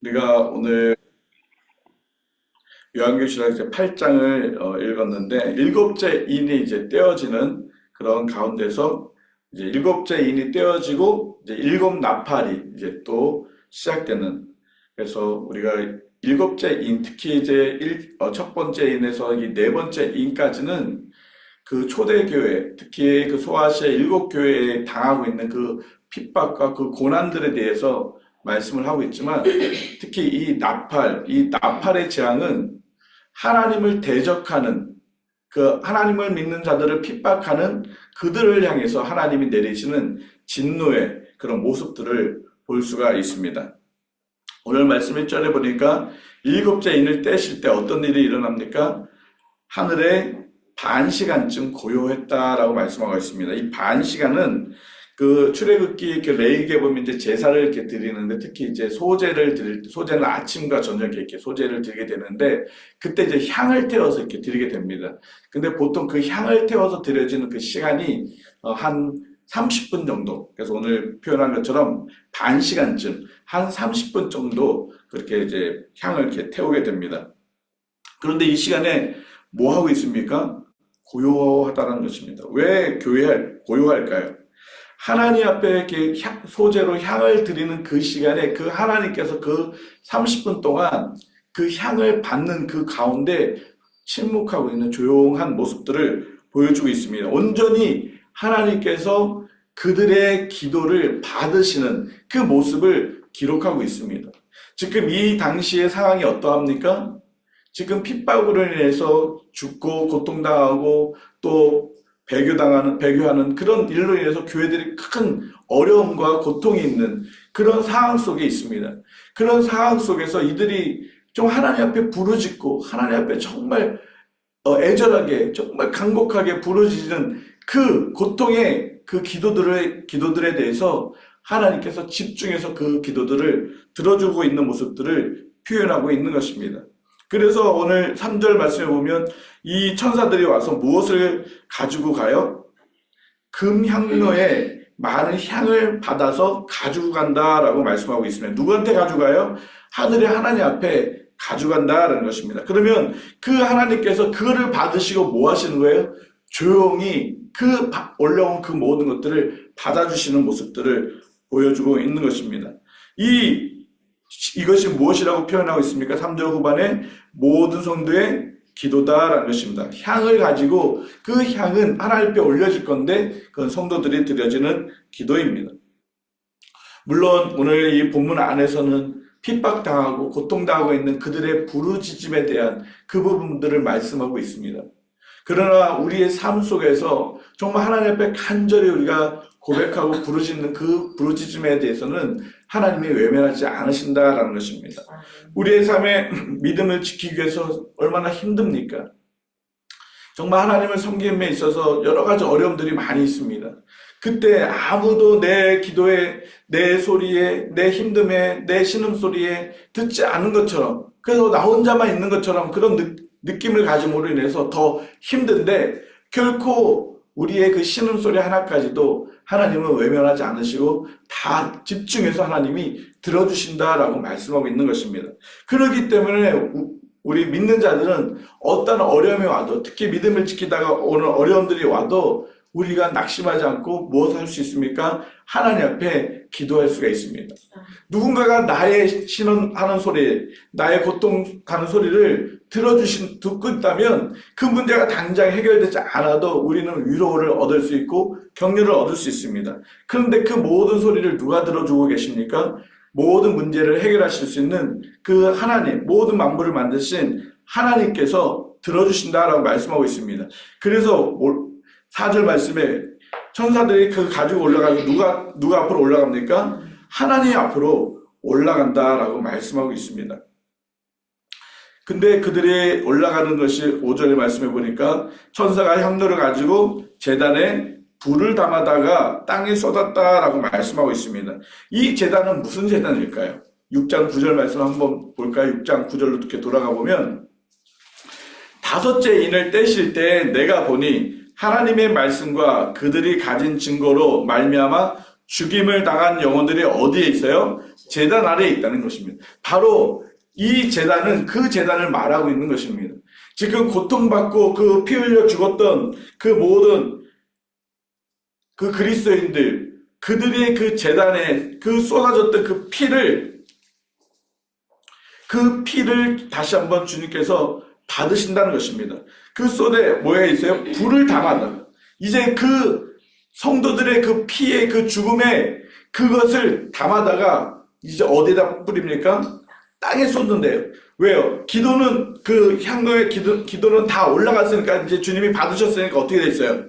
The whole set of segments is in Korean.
우리가 오늘 요한계시록 이제 8장을 읽었는데 일곱째 인이 이제 떼어지는 그런 가운데서 이제 일곱째 인이 떼어지고 이제 일곱 나팔이 이제 또 시작되는. 그래서 우리가 일곱째 인, 특히 이제 첫 번째 인에서 이 네 번째 인까지는 그 초대교회, 특히 그 소아시아 일곱 교회에 당하고 있는 그 핍박과 그 고난들에 대해서 말씀을 하고 있지만, 특히 이 나팔의 재앙은 하나님을 대적하는, 그 하나님을 믿는 자들을 핍박하는 그들을 향해서 하나님이 내리시는 진노의 그런 모습들을 볼 수가 있습니다. 오늘 말씀 1절에 보니까 일곱째 인을 떼실 때 어떤 일이 일어납니까? 하늘에 반 시간쯤 고요했다라고 말씀하고 있습니다. 이 반 시간은 그 출애굽기 이렇게 레위기에 보면 이제 제사를 이렇게 드리는데, 특히 이제 소제는 아침과 저녁에 이렇게 소제를 드리게 되는데, 그때 이제 향을 태워서 이렇게 드리게 됩니다. 근데 보통 그 향을 태워서 드려지는 그 시간이 한 30분 정도. 그래서 오늘 표현한 것처럼 반 시간쯤, 한 30분 정도 그렇게 이제 향을 이렇게 태우게 됩니다. 그런데 이 시간에 뭐 하고 있습니까? 고요하다는 것입니다. 왜 고요할까요? 하나님 앞에 이렇게 소재로 향을 드리는 그 시간에 그 하나님께서 그 30분 동안 그 향을 받는 그 가운데 침묵하고 있는 조용한 모습들을 보여주고 있습니다. 온전히 하나님께서 그들의 기도를 받으시는 그 모습을 기록하고 있습니다. 지금 이 당시의 상황이 어떠합니까? 지금 핍박으로 인해서 죽고 고통당하고 또 배교하는 그런 일로 인해서 교회들이 큰 어려움과 고통이 있는 그런 상황 속에 있습니다. 그런 상황 속에서 이들이 좀 하나님 앞에 부르짖고 하나님 앞에 정말 애절하게 정말 간곡하게 부르짖는 그 고통의 그 기도들에 대해서 하나님께서 집중해서 그 기도들을 들어주고 있는 모습들을 표현하고 있는 것입니다. 그래서 오늘 3절 말씀에 보면 이 천사들이 와서 무엇을 가지고 가요? 금향로에 많은 향을 받아서 가지고 간다라고 말씀하고 있습니다. 누구한테 가져가요? 하늘의 하나님 앞에 가져간다라는 것입니다. 그러면 그 하나님께서 그거를 받으시고 뭐 하시는 거예요? 조용히 그 올라온 그 모든 것들을 받아주시는 모습들을 보여주고 있는 것입니다. 이것이 무엇이라고 표현하고 있습니까? 3절 후반에 모든 성도의 기도다라는 것입니다. 향을 가지고 그 향은 하나님 앞에 올려질 건데 그건 성도들이 드려지는 기도입니다. 물론 오늘 이 본문 안에서는 핍박당하고 고통당하고 있는 그들의 부르짖음에 대한 그 부분들을 말씀하고 있습니다. 그러나 우리의 삶 속에서 정말 하나님 앞에 간절히 우리가 고백하고 부르짖는 그 부르짖음에 대해서는 하나님이 외면하지 않으신다라는 것입니다. 우리의 삶의 믿음을 지키기 위해서 얼마나 힘듭니까? 정말 하나님을 섬김에 있어서 여러 가지 어려움들이 많이 있습니다. 그때 아무도 내 기도에, 내 소리에, 내 힘듦에, 내 신음소리에 듣지 않은 것처럼, 그래서 나 혼자만 있는 것처럼 그런 느낌을 가짐으로 인해서 더 힘든데, 결코 우리의 그 신음소리 하나까지도 하나님은 외면하지 않으시고 다 집중해서 하나님이 들어주신다라고 말씀하고 있는 것입니다. 그렇기 때문에 우리 믿는 자들은 어떤 어려움이 와도, 특히 믿음을 지키다가 오는 어려움들이 와도 우리가 낙심하지 않고 무엇을 할 수 있습니까? 하나님 앞에 기도할 수가 있습니다. 누군가가 나의 신음하는 소리, 나의 고통하는 소리를 듣고 있다면 그 문제가 당장 해결되지 않아도 우리는 위로를 얻을 수 있고 격려를 얻을 수 있습니다. 그런데 그 모든 소리를 누가 들어주고 계십니까? 모든 문제를 해결하실 수 있는 그 하나님, 모든 만물을 만드신 하나님께서 들어주신다라고 말씀하고 있습니다. 그래서 4절 말씀에 천사들이 그 가지고 올라가서 누가 앞으로 올라갑니까? 하나님 앞으로 올라간다라고 말씀하고 있습니다. 근데 그들이 올라가는 것이 5절의 말씀해 보니까 천사가 향로를 가지고 제단에 불을 담아다가 땅에 쏟았다라고 말씀하고 있습니다. 이 제단은 무슨 제단일까요? 6장 9절 말씀 한번 볼까요? 6장 9절로 이렇게 돌아가 보면 다섯째 인을 떼실 때 내가 보니 하나님의 말씀과 그들이 가진 증거로 말미암아 죽임을 당한 영혼들이 어디에 있어요? 제단 아래에 있다는 것입니다. 바로 이 제단은 그 제단을 말하고 있는 것입니다. 지금 고통받고 그 피 흘려 죽었던 그 모든 그 그리스도인들, 그들의 그 제단에 그 쏟아졌던 그 피를 다시 한번 주님께서 받으신다는 것입니다. 그 쏟에 뭐가 있어요? 불을 담아다. 이제 그 성도들의 그 피의 그 죽음에 그것을 담아다가 이제 어디다 뿌립니까? 땅에 쏟는데요. 왜요? 기도는 그 향로의 기도는 다 올라갔으니까 이제 주님이 받으셨으니까 어떻게 됐어요?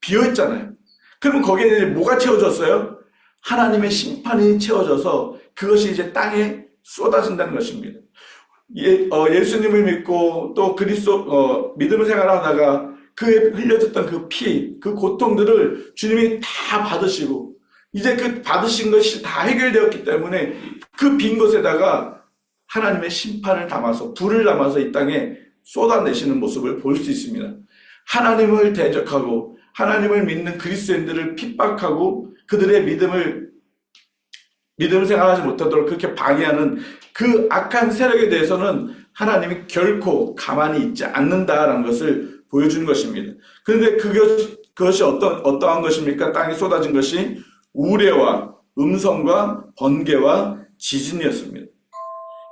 비어있잖아요. 그러면 거기에 뭐가 채워졌어요? 하나님의 심판이 채워져서 그것이 이제 땅에 쏟아진다는 것입니다. 예수님을 믿고 또 그리스도 믿음의 생활을 하다가 그에 흘려졌던 그 피, 그 고통들을 주님이 다 받으시고 이제 그 받으신 것이 다 해결되었기 때문에 그 빈 곳에다가 하나님의 심판을 담아서 불을 담아서 이 땅에 쏟아내시는 모습을 볼 수 있습니다. 하나님을 대적하고 하나님을 믿는 그리스도인들을 핍박하고 그들의 믿음 생활하지 못하도록 그렇게 방해하는 그 악한 세력에 대해서는 하나님이 결코 가만히 있지 않는다라는 것을 보여주는 것입니다. 그런데 그것이 어떠한 것입니까? 땅에 쏟아진 것이 우레와 음성과 번개와 지진이었습니다.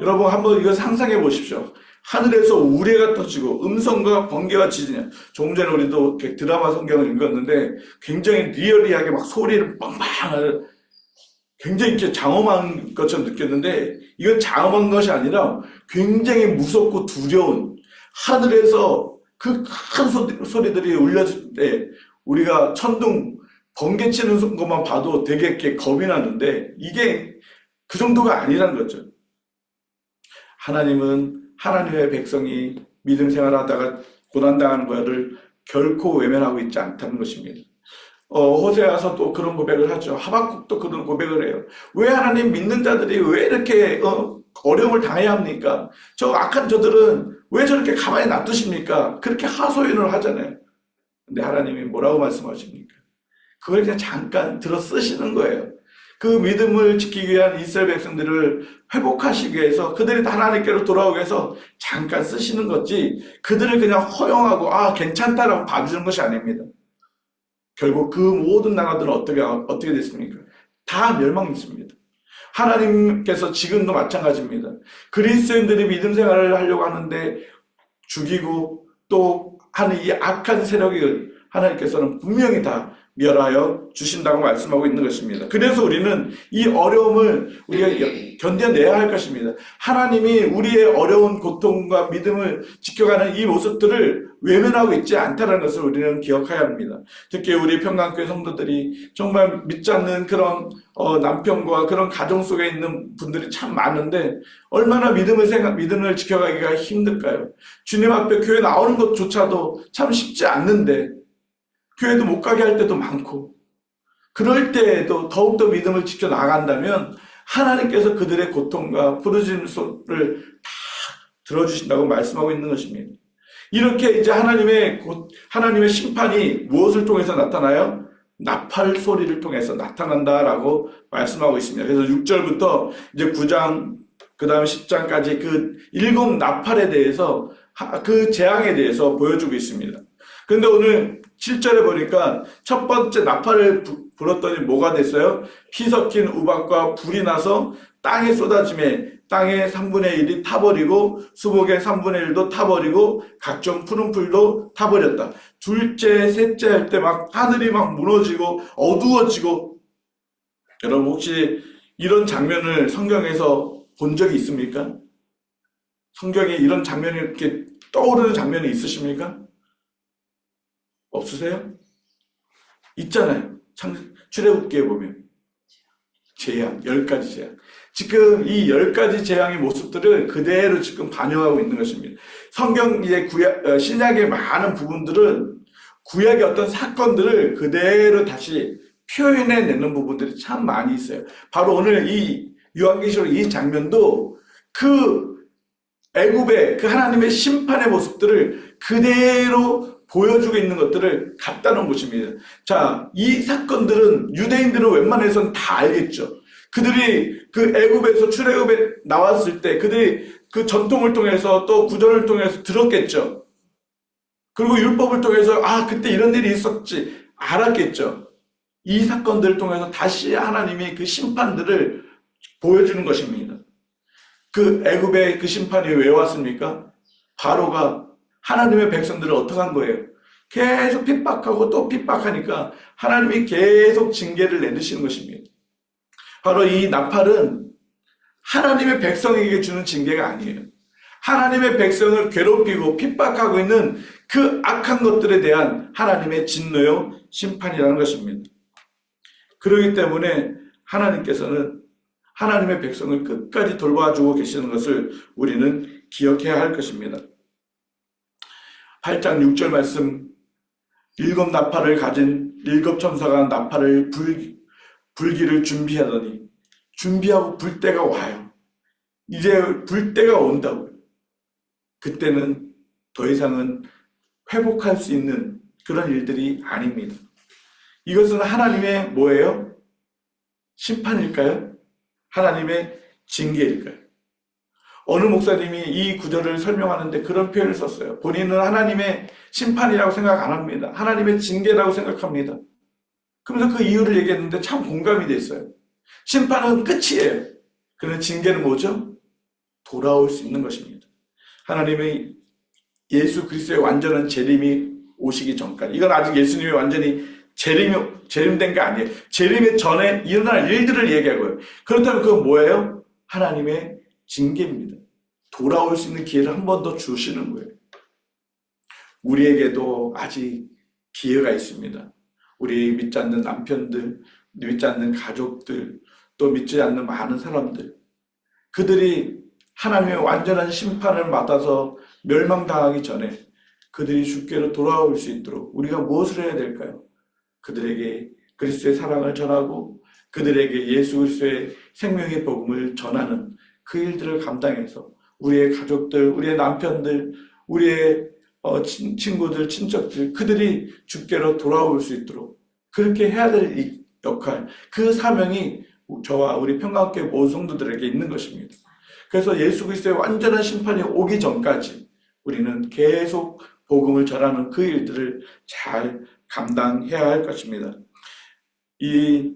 여러분 한번 이거 상상해 보십시오. 하늘에서 우레가 터지고 음성과 번개와 지진이야. 조금 전에 우리도 드라마 성경을 읽었는데 굉장히 리얼리하게 막 소리를 빵빵 굉장히 이렇게 장엄한 것처럼 느꼈는데 이건 장엄한 것이 아니라 굉장히 무섭고 두려운 하늘에서 그 큰 소리들이 울려질 때 우리가 천둥 번개 치는 것만 봐도 되게 이렇게 겁이 나는데 이게 그 정도가 아니라는 거죠. 하나님은 하나님의 백성이 믿음 생활하다가 고난당하는 것을 결코 외면하고 있지 않다는 것입니다. 호세아서 또 그런 고백을 하죠. 하박국도 그런 고백을 해요. 왜 하나님 믿는 자들이 왜 이렇게 어려움을 당해야 합니까? 저 악한 저들은 왜 저렇게 가만히 놔두십니까? 그렇게 하소연을 하잖아요. 근데 하나님이 뭐라고 말씀하십니까? 그걸 그냥 잠깐 들어 쓰시는 거예요. 그 믿음을 지키기 위한 이스라엘 백성들을 회복하시기 위해서 그들이 하나님께로 돌아오기 위해서 잠깐 쓰시는 거지 그들을 그냥 허용하고 괜찮다라고 봐주는 것이 아닙니다. 결국 그 모든 나라들은 어떻게 됐습니까? 다 멸망했습니다. 하나님께서 지금도 마찬가지입니다. 그리스도인들이 믿음 생활을 하려고 하는데 죽이고 또 하는 이 악한 세력을 하나님께서는 분명히 다 멸하여 주신다고 말씀하고 있는 것입니다. 그래서 우리는 이 어려움을 우리가 견뎌내야 할 것입니다. 하나님이 우리의 어려운 고통과 믿음을 지켜가는 이 모습들을 외면하고 있지 않다는 것을 우리는 기억해야 합니다. 특히 우리 평강교회 성도들이 정말 믿지 않는 그런 남편과 그런 가정 속에 있는 분들이 참 많은데 얼마나 믿음을 지켜가기가 힘들까요? 주님 앞에 교회 나오는 것조차도 참 쉽지 않는데 교회도 못 가게 할 때도 많고 그럴 때에도 더욱더 믿음을 지켜나간다면 하나님께서 그들의 고통과 부르짖음을 다 들어주신다고 말씀하고 있는 것입니다. 이렇게 이제 하나님의 심판이 무엇을 통해서 나타나요? 나팔 소리를 통해서 나타난다라고 말씀하고 있습니다. 그래서 6절부터 이제 9장 그 다음에 10장까지 그 7 나팔에 대해서 그 재앙에 대해서 보여주고 있습니다. 그런데 오늘 7절에 보니까 첫 번째 나팔을 불었더니 뭐가 됐어요? 피 섞인 우박과 불이 나서 땅에 쏟아짐에 땅의 3분의 1이 타버리고 수복의 3분의 1도 타버리고 각종 푸른 풀도 타버렸다. 둘째, 셋째 할 때 막 하늘이 막 무너지고 어두워지고 여러분 혹시 이런 장면을 성경에서 본 적이 있습니까? 성경에 이런 장면이 이렇게 떠오르는 장면이 있으십니까? 없으세요? 있잖아요. 출애굽기에 보면 재앙, 10가지 재앙. 지금 이 10가지 재앙의 모습들을 그대로 지금 반영하고 있는 것입니다. 성경 이제 신약의 많은 부분들은 구약의 어떤 사건들을 그대로 다시 표현해내는 부분들이 참 많이 있어요. 바로 오늘 이 요한계시록 이 장면도 그 애굽의 그 하나님의 심판의 모습들을 그대로 보여주고 있는 것들을 갖다 놓은 것입니다. 자, 이 사건들은 유대인들은 웬만해서는 다 알겠죠. 그들이 그 애굽에서 출애굽에 나왔을 때 그들이 그 전통을 통해서 또 구전을 통해서 들었겠죠. 그리고 율법을 통해서 그때 이런 일이 있었지 알았겠죠. 이 사건들을 통해서 다시 하나님이 그 심판들을 보여주는 것입니다. 그 애굽의 그 심판이 왜 왔습니까? 바로가 하나님의 백성들을 어떻게 한 거예요? 계속 핍박하고 또 핍박하니까 하나님이 계속 징계를 내리시는 것입니다. 바로 이 나팔은 하나님의 백성에게 주는 징계가 아니에요. 하나님의 백성을 괴롭히고 핍박하고 있는 그 악한 것들에 대한 하나님의 진노요 심판이라는 것입니다. 그렇기 때문에 하나님께서는 하나님의 백성을 끝까지 돌봐주고 계시는 것을 우리는 기억해야 할 것입니다. 8장 6절 말씀, 일곱 나팔을 가진 일곱 천사가 나팔을 불기를 준비하더니 준비하고 불 때가 와요. 이제 불 때가 온다고요. 그때는 더 이상은 회복할 수 있는 그런 일들이 아닙니다. 이것은 하나님의 뭐예요? 심판일까요? 하나님의 징계일까요? 어느 목사님이 이 구절을 설명하는데 그런 표현을 썼어요. 본인은 하나님의 심판이라고 생각 안 합니다. 하나님의 징계라고 생각합니다. 그러면서 그 이유를 얘기했는데 참 공감이 됐어요. 심판은 끝이에요. 그런데 징계는 뭐죠? 돌아올 수 있는 것입니다. 하나님의 예수 그리스도의 완전한 재림이 오시기 전까지, 이건 아직 예수님이 완전히 재림된 게 아니에요. 재림의 전에 일어날 일들을 얘기하고요. 그렇다면 그건 뭐예요? 하나님의 징계입니다. 돌아올 수 있는 기회를 한 번 더 주시는 거예요. 우리에게도 아직 기회가 있습니다. 우리 믿지 않는 남편들, 믿지 않는 가족들, 또 믿지 않는 많은 사람들, 그들이 하나님의 완전한 심판을 받아서 멸망당하기 전에 그들이 주께로 돌아올 수 있도록 우리가 무엇을 해야 될까요? 그들에게 그리스도의 사랑을 전하고 그들에게 예수 그리스도의 생명의 복음을 전하는 그 일들을 감당해서 우리의 가족들, 우리의 남편들, 우리의 친구들, 친척들, 그들이 주께로 돌아올 수 있도록 그렇게 해야 될 이 역할, 그 사명이 저와 우리 평강교회 모든 성도들에게 있는 것입니다. 그래서 예수 그리스도의 완전한 심판이 오기 전까지 우리는 계속 복음을 전하는 그 일들을 잘 감당해야 할 것입니다. 이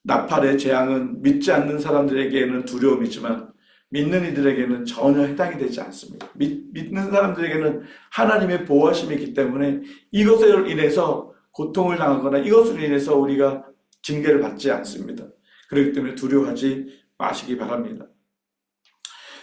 나팔의 재앙은 믿지 않는 사람들에게는 두려움이지만 믿는 이들에게는 전혀 해당이 되지 않습니다. 믿는 사람들에게는 하나님의 보호하심이 있기 때문에 이것으로 인해서 고통을 당하거나 이것으로 인해서 우리가 징계를 받지 않습니다. 그렇기 때문에 두려워하지 마시기 바랍니다.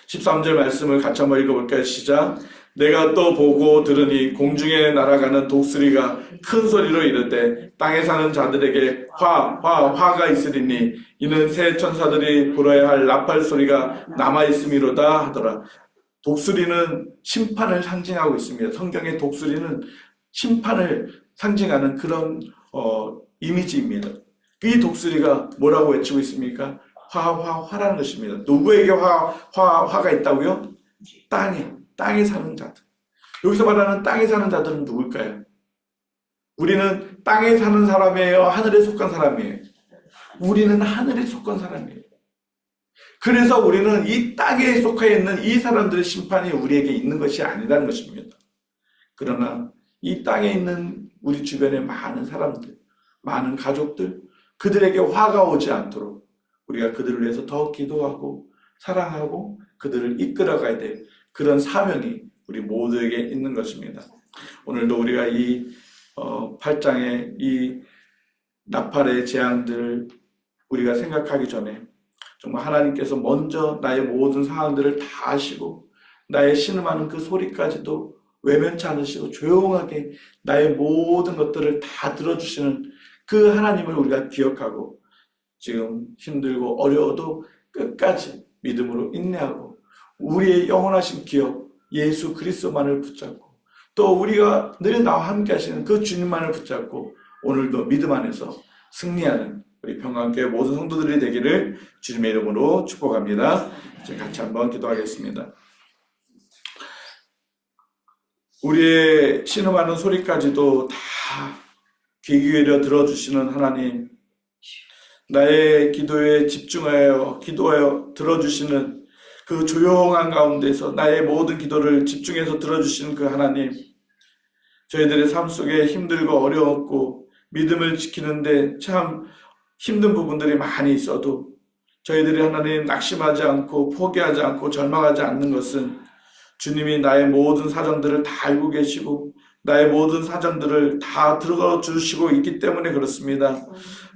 13절 말씀을 같이 한번 읽어볼까요? 시작. 내가 또 보고 들으니 공중에 날아가는 독수리가 큰 소리로 이르되 땅에 사는 자들에게 화가 있으리니 이는 새 천사들이 불어야 할 나팔 소리가 남아있음이로다 하더라. 독수리는 심판을 상징하고 있습니다. 성경의 독수리는 심판을 상징하는 그런 이미지입니다. 이 독수리가 뭐라고 외치고 있습니까? 화라는 것입니다. 누구에게 화가 있다고요? 땅에 사는 자들. 여기서 말하는 땅에 사는 자들은 누굴까요? 우리는 땅에 사는 사람이에요? 하늘에 속한 사람이에요? 우리는 하늘에 속한 사람이에요. 그래서 우리는 이 땅에 속해 있는 이 사람들의 심판이 우리에게 있는 것이 아니라는 것입니다. 그러나 이 땅에 있는 우리 주변의 많은 사람들, 많은 가족들, 그들에게 화가 오지 않도록 우리가 그들을 위해서 더 기도하고 사랑하고 그들을 이끌어가야 될 그런 사명이 우리 모두에게 있는 것입니다. 오늘도 우리가 이 8장의 이 나팔의 재앙들을 우리가 생각하기 전에 정말 하나님께서 먼저 나의 모든 상황들을 다 아시고 나의 신음하는 그 소리까지도 외면치 않으시고 조용하게 나의 모든 것들을 다 들어주시는 그 하나님을 우리가 기억하고 지금 힘들고 어려워도 끝까지 믿음으로 인내하고 우리의 영원하신 기업 예수 그리스도만을 붙잡고 또 우리가 늘 나와 함께 하시는 그 주님만을 붙잡고 오늘도 믿음 안에서 승리하는 우리 평강교회 모든 성도들이 되기를 주님의 이름으로 축복합니다. 이제 같이 한번 기도하겠습니다. 우리의 신음하는 소리까지도 다 귀 기울여 들어주시는 하나님, 나의 기도에 집중하여 기도하여 들어주시는 그 조용한 가운데서 나의 모든 기도를 집중해서 들어주시는 그 하나님, 저희들의 삶 속에 힘들고 어려웠고 믿음을 지키는데 참 힘든 부분들이 많이 있어도 저희들이 하나님 낙심하지 않고 포기하지 않고 절망하지 않는 것은 주님이 나의 모든 사정들을 다 알고 계시고 나의 모든 사정들을 다 들어가 주시고 있기 때문에 그렇습니다.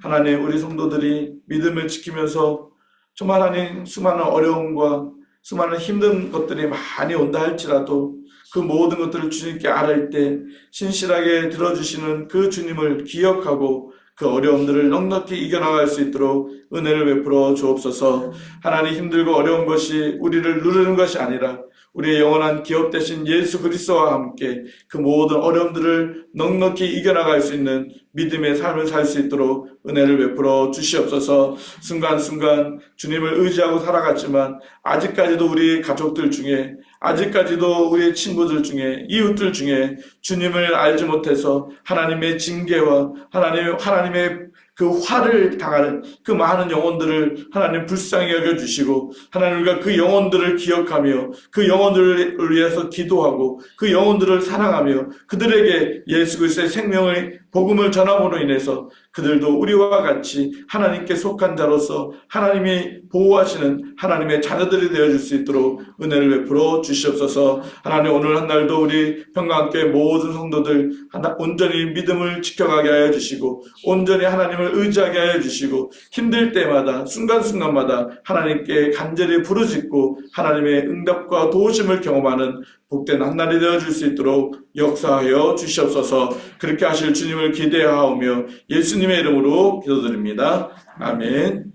하나님, 우리 성도들이 믿음을 지키면서 정말 하나님 수많은 어려움과 수많은 힘든 것들이 많이 온다 할지라도 그 모든 것들을 주님께 아뢰을 때 신실하게 들어주시는 그 주님을 기억하고 그 어려움들을 넉넉히 이겨나갈 수 있도록 은혜를 베풀어 주옵소서. 하나님, 힘들고 어려운 것이 우리를 누르는 것이 아니라 우리의 영원한 기업 되신 예수 그리스도와 함께 그 모든 어려움들을 넉넉히 이겨나갈 수 있는 믿음의 삶을 살 수 있도록 은혜를 베풀어 주시옵소서. 순간순간 주님을 의지하고 살아갔지만 아직까지도 우리 가족들 중에, 아직까지도 우리 친구들 중에, 이웃들 중에 주님을 알지 못해서 하나님의 징계와 하나님의 그 화를 당하는 그 많은 영혼들을 하나님 불쌍히 여겨주시고, 하나님 우리가 그 영혼들을 기억하며 그 영혼들을 위해서 기도하고 그 영혼들을 사랑하며 그들에게 예수 그리스도의 생명의 복음을 전함으로 인해서 그들도 우리와 같이 하나님께 속한 자로서 하나님이 보호하시는 하나님의 자녀들이 되어줄 수 있도록 은혜를 베풀어 주시옵소서. 하나님, 오늘 한 날도 우리 평강교회 모든 성도들 온전히 믿음을 지켜가게 하여 주시고 온전히 하나님을 의지하게 하여 주시고 힘들 때마다 순간순간마다 하나님께 간절히 부르짖고 하나님의 응답과 도우심을 경험하는 복된 한 날이 되어줄 수 있도록 역사하여 주시옵소서. 그렇게 하실 주님을 기대하오며 예수님의 이름으로 기도드립니다. 아멘.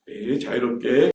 네, 자유롭게